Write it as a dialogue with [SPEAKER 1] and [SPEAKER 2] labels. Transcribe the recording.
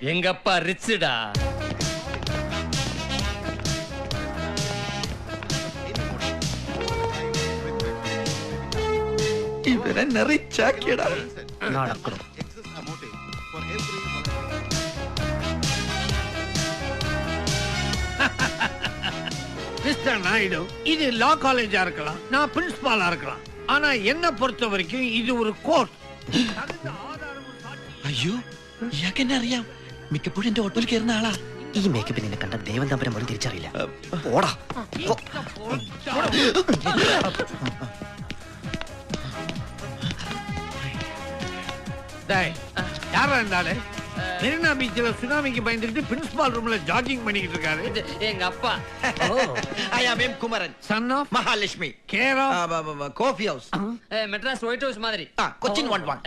[SPEAKER 1] எங்க அப்பா ரிச்சுடா.
[SPEAKER 2] இவர நிறைச்சாக்கியடா.
[SPEAKER 3] நடக்கணும்.
[SPEAKER 4] மிஸ்டர் நாயுடு, இது லா காலேஜா இருக்கலாம், நான் பிரின்சிபாலா இருக்கலாம். ஆனா என்ன பொறுத்த வரைக்கும் இது ஒரு கோர்ட்.
[SPEAKER 2] അയ്യോ ഇയാൾക്ക് എന്നെ അറിയാം. മിക്കപ്പോഴും എന്റെ ഓട്ടോയിൽ കയറുന്ന ആളാ.
[SPEAKER 3] ഈ മേക്കപ്പ് നിന്നെ കണ്ട ദേവൻ തമ്പരം പോലും തിരിച്ചറിയില്ല. ഓടാ.
[SPEAKER 4] யாரா இருந்தாலே மெரினா பீச்ல சுனாமிக்கு பயந்துட்டு பிரின்சிபால் ரூம்ல ஜாகிங் பண்ணிட்டு இருக்காரு.
[SPEAKER 1] எங்க அப்பா.
[SPEAKER 2] I am M. Kumaran.
[SPEAKER 4] Son of
[SPEAKER 2] Mahalakshmi.
[SPEAKER 4] Care of
[SPEAKER 2] Coffee house.
[SPEAKER 1] Madras white house மாதிரி.
[SPEAKER 2] Cochin 1-1.